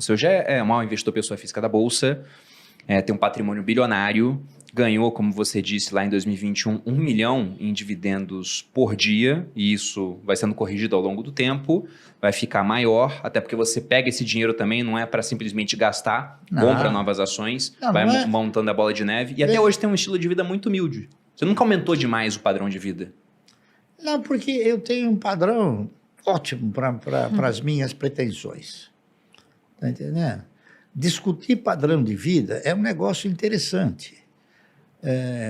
O seu já é um maior investidor pessoa física da Bolsa, tem um patrimônio bilionário, ganhou, como você disse lá em 2021, 1 milhão em dividendos por dia, e isso vai sendo corrigido ao longo do tempo, vai ficar maior, até porque você pega esse dinheiro também, não é para simplesmente gastar, compra novas ações, vai montando a bola de neve, e até hoje tem um estilo de vida muito humilde. Você nunca aumentou demais o padrão de vida? Não, porque eu tenho um padrão ótimo para as minhas pretensões. Está entendendo? Discutir padrão de vida é um negócio interessante.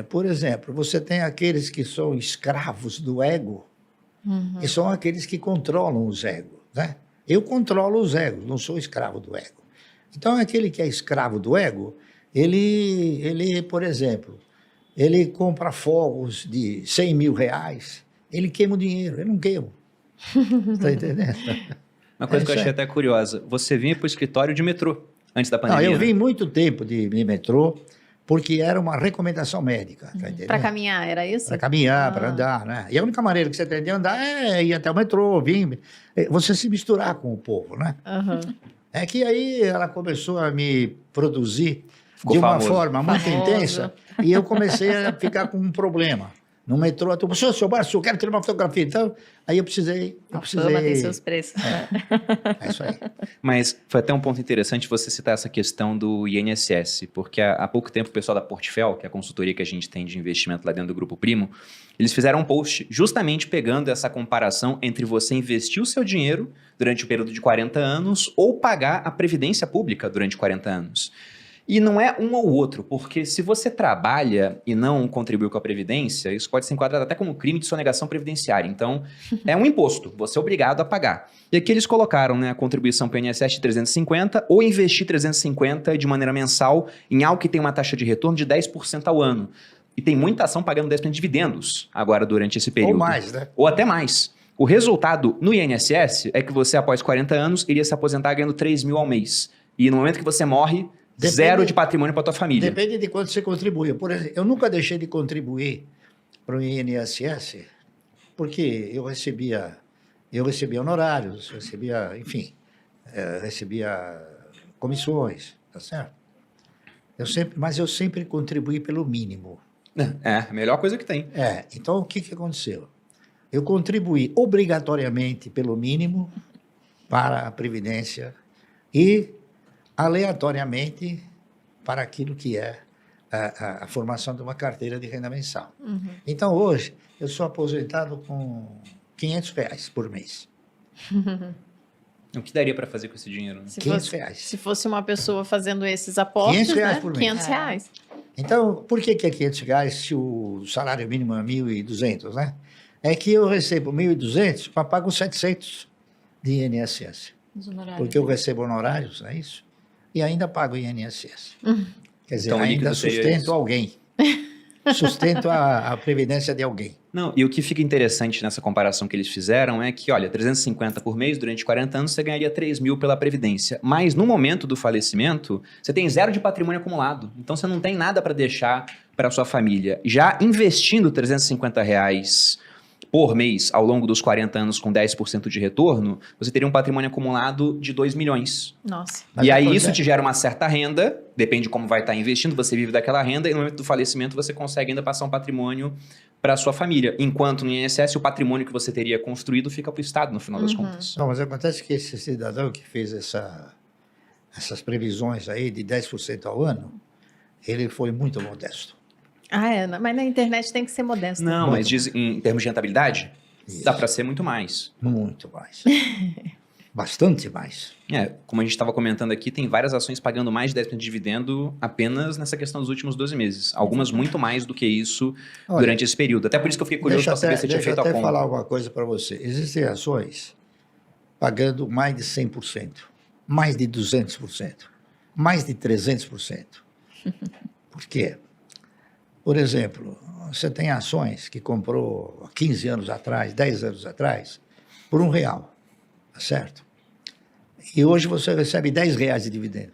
Por exemplo, você tem aqueles que são escravos do ego, e são aqueles que controlam os egos, né? Eu controlo os egos, não sou escravo do ego. Então, aquele que é escravo do ego, ele, por exemplo, ele compra fogos de 100 mil reais, ele queima o dinheiro, eu não queimo. Está entendendo? Uma coisa que eu achei até curiosa, você vinha para o escritório de metrô antes da pandemia? Não, eu vim muito tempo de metrô, porque era uma recomendação médica. Tá entendendo? Para caminhar, era isso? Para caminhar, para andar, né? E a única maneira que você tem de andar é ir até o metrô, vir, você se misturar com o povo, né? É que aí ela começou a me produzir de uma forma muito intensa, e eu comecei a ficar com um problema. No metrô, eu falei, seu Márcio, eu quero tirar uma fotografia. Então, aí eu precisei... Fama tem seus preços. É isso aí. Mas foi até um ponto interessante você citar essa questão do INSS, porque há pouco tempo o pessoal da Portfel, que é a consultoria que a gente tem de investimento lá dentro do Grupo Primo, eles fizeram um post justamente pegando essa comparação entre você investir o seu dinheiro durante o período de 40 anos ou pagar a previdência pública durante 40 anos. E não é um ou outro, porque se você trabalha e não contribui com a Previdência, isso pode ser enquadrado até como crime de sonegação previdenciária. Então, é um imposto, você é obrigado a pagar. E aqui eles colocaram, né, a contribuição para o INSS de 350 ou investir 350 de maneira mensal em algo que tem uma taxa de retorno de 10% ao ano. E tem muita ação pagando 10% de dividendos agora durante esse período. Ou mais, né? Ou até mais. O resultado no INSS é que você, após 40 anos, iria se aposentar ganhando 3 mil ao mês. E no momento que você morre... zero de patrimônio para tua família. Depende de quanto você contribui. Por exemplo, eu nunca deixei de contribuir para o INSS, porque eu recebia honorários, recebia comissões, tá certo? Mas eu sempre contribuí pelo mínimo. A melhor coisa que tem. Então o que aconteceu? Eu contribuí obrigatoriamente pelo mínimo para a Previdência e aleatoriamente para aquilo que é a formação de uma carteira de renda mensal. Então, hoje, eu sou aposentado com R$500 por mês. O que daria para fazer com esse dinheiro? Né? R$500. Se fosse uma pessoa fazendo esses apostos, R$500 né? por mês. R$500. Então, por que é R$500 se o salário mínimo é 1.200, né? É que eu recebo 1.200, mas pago 700 de INSS. Porque eu recebo honorários, é isso? E ainda pago INSS. Quer dizer, então, ainda sustento alguém. Sustento a previdência de alguém. Não, e o que fica interessante nessa comparação que eles fizeram é que, olha, 350 por mês, durante 40 anos, você ganharia 3 mil pela Previdência. Mas no momento do falecimento, você tem 0 de patrimônio acumulado. Então, você não tem nada para deixar para a sua família. Já investindo R$350 por mês ao longo dos 40 anos com 10% de retorno, você teria um patrimônio acumulado de 2 milhões. Nossa. E aí isso te gera uma certa renda, depende de como vai estar investindo, você vive daquela renda e no momento do falecimento você consegue ainda passar um patrimônio para a sua família. Enquanto no INSS o patrimônio que você teria construído fica para o Estado no final das contas. Não, mas acontece que esse cidadão que fez essas previsões aí de 10% ao ano, ele foi muito modesto. Mas na internet tem que ser modesto. Não, mas diz, em termos de rentabilidade, dá para ser muito mais. Muito mais. Bastante mais. Como a gente estava comentando aqui, tem várias ações pagando mais de 10% de dividendo apenas nessa questão dos últimos 12 meses. Algumas muito mais do que isso durante esse período. Até por isso que eu fiquei curioso para saber se você tinha feito a conta. Deixa eu até falar uma coisa para você. Existem ações pagando mais de 100%, mais de 200%, mais de 300%. Por quê? Por exemplo, você tem ações que comprou há 15 anos atrás, 10 anos atrás, por R$1, tá certo? E hoje você recebe R$10 de dividendo.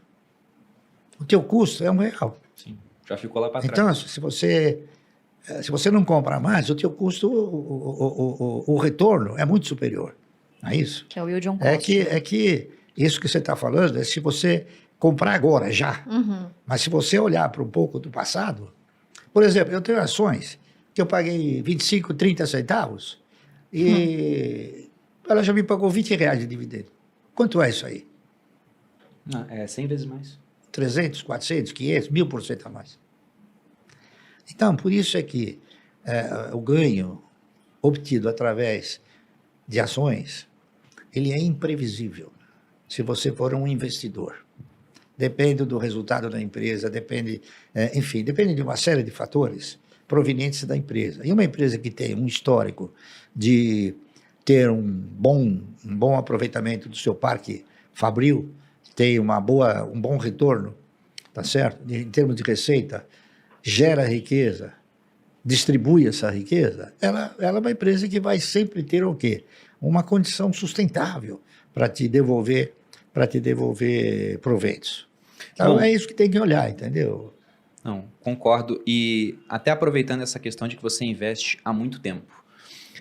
O teu custo é R$1. Sim, já ficou lá para trás. Então, se você não compra mais, o teu custo, o retorno é muito superior. Não é isso? Que é o yield on cost. É que Isso que você está falando é se você comprar agora, já. Uhum. Mas se você olhar para um pouco do passado, por exemplo, eu tenho ações que eu paguei 25, 30 centavos e ela já me pagou R$ 20 de dividendo. Quanto é isso aí? Não, é 100 vezes mais. 300, 400, 500, 1000% a mais. Então, por isso é que o ganho obtido através de ações, ele é imprevisível se você for um investidor. Depende do resultado da empresa, depende de uma série de fatores provenientes da empresa. E uma empresa que tem um histórico de ter um bom aproveitamento do seu parque fabril, tem um bom retorno, tá certo? Em termos de receita, gera riqueza, distribui essa riqueza, ela é uma empresa que vai sempre ter o quê? Uma condição sustentável para te devolver proventos. Então, Bom, é isso que tem que olhar, entendeu? não, concordo. E até aproveitando essa questão de que você investe há muito tempo.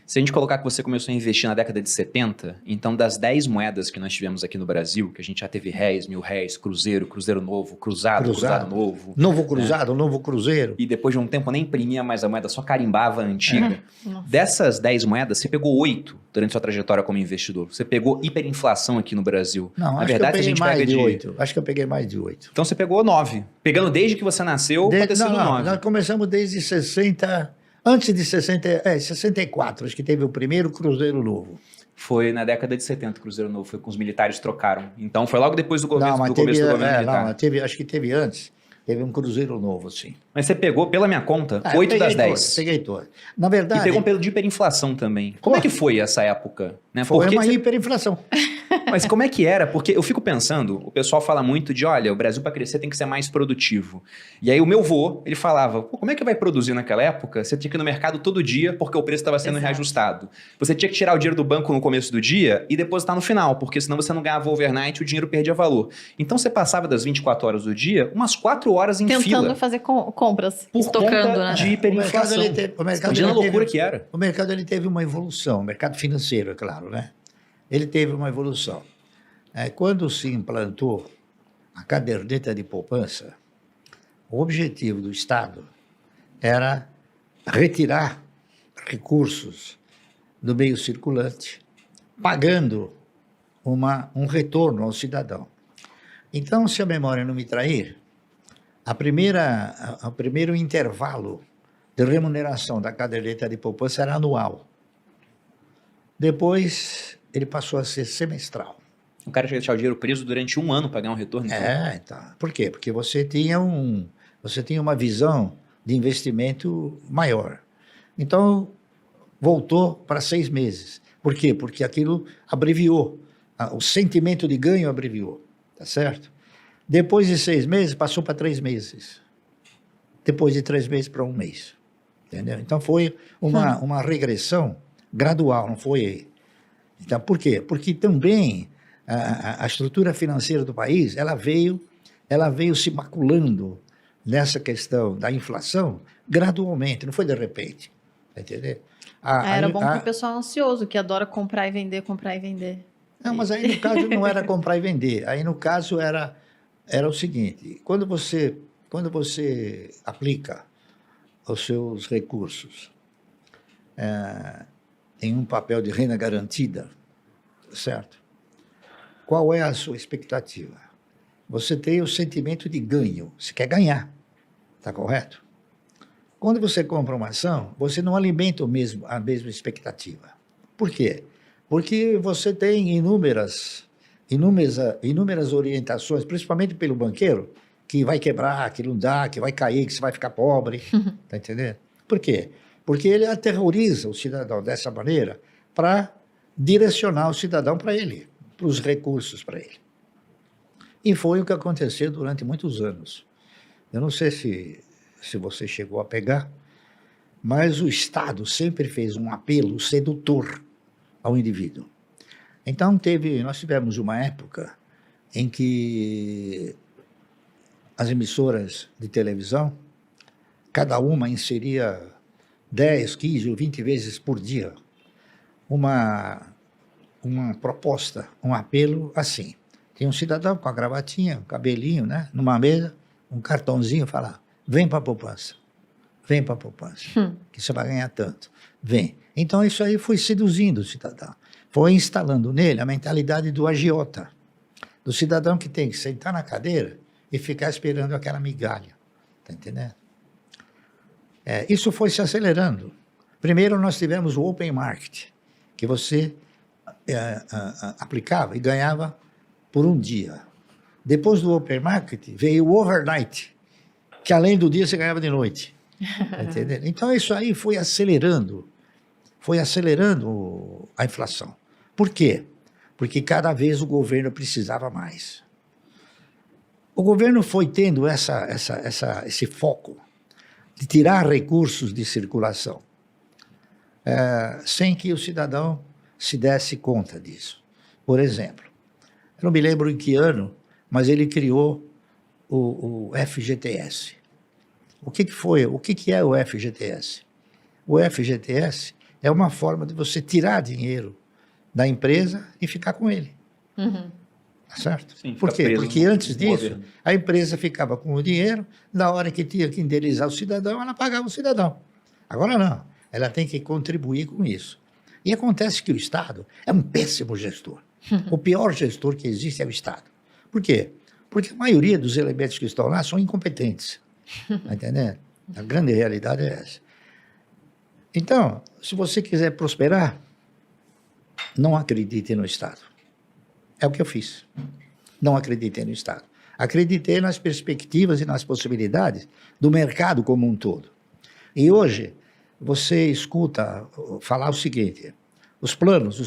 Se a gente colocar que você começou a investir na década de 70, então das 10 moedas que nós tivemos aqui no Brasil, que a gente já teve réis, mil réis, cruzeiro, cruzeiro novo, cruzado novo. Novo cruzado, novo cruzeiro. E depois de um tempo nem imprimia mais a moeda, só carimbava a antiga. Nossa. Dessas 10 moedas, você pegou 8 durante sua trajetória como investidor. Você pegou hiperinflação aqui no Brasil. Não, Na acho verdade, que eu se a peguei gente mais pega de 8. Acho que eu peguei mais de 8. Então você pegou 9. Pegando desde que você nasceu, pode ter sido 9. Nós começamos desde 60... Antes de 64, acho que teve o primeiro Cruzeiro Novo. Foi na década de 70, Cruzeiro Novo, foi com os militares trocaram. Então foi logo depois do Não, mas começo do governo não, militar. acho que teve antes. Teve um Cruzeiro Novo, sim. Mas você pegou, pela minha conta, Eu 8 peguei das 10. Peguei todas. Na E verdade, pegou um período de hiperinflação também. Como é que foi essa época? Né? foi Porque uma você- hiperinflação. Mas como é que era? Porque eu fico pensando, o pessoal fala muito de, olha, o Brasil para crescer tem que ser mais produtivo. E aí o meu vô, ele falava, pô, como é que vai produzir naquela época? Você tinha que ir no mercado todo dia porque o preço estava sendo Exato. reajustado. Você tinha que tirar o dinheiro do banco no começo do dia e depositar no final, porque senão você não ganhava overnight e o dinheiro perdia valor. Então você passava das 24 horas do dia, umas 4 horas em Tentando fila. fazer compras, Por estocando, conta né? de hiperinflação. O mercado, Imagina a ele loucura teve, que era. O mercado ele teve uma evolução, o mercado financeiro, é claro, né? Ele teve uma evolução. Quando se implantou a caderneta de poupança, o objetivo do Estado era retirar recursos do meio circulante, pagando um retorno ao cidadão. Então, se a memória não me trair, o primeiro intervalo de remuneração da caderneta de poupança era anual. Depois, ele passou a ser semestral. O cara tinha que deixar o dinheiro preso durante um ano para ganhar um retorno. Então. Então. Por quê? Porque você tinha uma visão de investimento maior. Então, voltou para 6 meses. Por quê? Porque aquilo abreviou. O sentimento de ganho abreviou. Tá certo? Depois de 6 meses, passou para 3 meses. Depois de 3 meses para 1 mês. Entendeu? Então, foi uma regressão gradual, não foi... Então, por quê? Porque também a estrutura financeira do país, ela veio se maculando nessa questão da inflação gradualmente, não foi de repente. Tá entendendo? Era bom para o pessoal ansioso, que adora comprar e vender, comprar e vender. Não, mas aí no caso não era comprar e vender. Aí no caso era o seguinte, quando você aplica os seus recursos em um papel de renda garantida, certo? Qual é a sua expectativa? Você tem o sentimento de ganho, você quer ganhar, está correto? Quando você compra uma ação, você não alimenta a mesma expectativa. Por quê? Porque você tem inúmeras orientações, principalmente pelo banqueiro, que vai quebrar, que não dá, que vai cair, que você vai ficar pobre, tá entendendo? Por quê? Porque ele aterroriza o cidadão dessa maneira para direcionar o cidadão para ele, para os recursos para ele. E foi o que aconteceu durante muitos anos. Eu não sei se você chegou a pegar, mas o Estado sempre fez um apelo sedutor ao indivíduo. Então, nós tivemos uma época em que as emissoras de televisão, cada uma inseria 10, 15 ou 20 vezes por dia uma proposta, um apelo assim: Tinha um cidadão com a gravatinha, um cabelinho, né? Numa mesa, um cartãozinho, falar, vem para a poupança. Vem para a poupança, que você vai ganhar tanto. Vem. Então, isso aí foi seduzindo o cidadão. Foi instalando nele a mentalidade do agiota, do cidadão que tem que sentar na cadeira e ficar esperando aquela migalha. Está entendendo? Isso foi se acelerando. Primeiro, nós tivemos o open market, que você aplicava e ganhava por um dia. Depois do open market, veio o overnight, que além do dia você ganhava de noite. Tá entendendo? Então, isso aí foi acelerando a inflação. Por quê? Porque cada vez o governo precisava mais. O governo foi tendo esse foco de tirar recursos de circulação, sem que o cidadão se desse conta disso. Por exemplo, eu não me lembro em que ano, mas ele criou o FGTS. O que foi? O que é o FGTS? O FGTS é uma forma de você tirar dinheiro da empresa e ficar com ele. Tá certo? Sim, por quê? Porque antes disso, a empresa ficava com o dinheiro, na hora que tinha que indenizar o cidadão, ela pagava o cidadão. Agora não, ela tem que contribuir com isso. E acontece que o Estado é um péssimo gestor. O pior gestor que existe é o Estado. Por quê? Porque a maioria dos elementos que estão lá são incompetentes. Tá entendendo? A grande realidade é essa. Então, se você quiser prosperar, não acredite no Estado. É o que eu fiz. Não acreditei no Estado. Acreditei nas perspectivas e nas possibilidades do mercado como um todo. E hoje, você escuta falar o seguinte, os planos.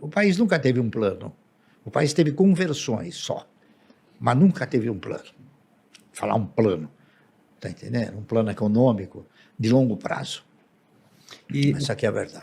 O país nunca teve um plano. O país teve conversões só, mas nunca teve um plano. Falar um plano, tá entendendo? Um plano econômico de longo prazo. Essa aqui é a verdade.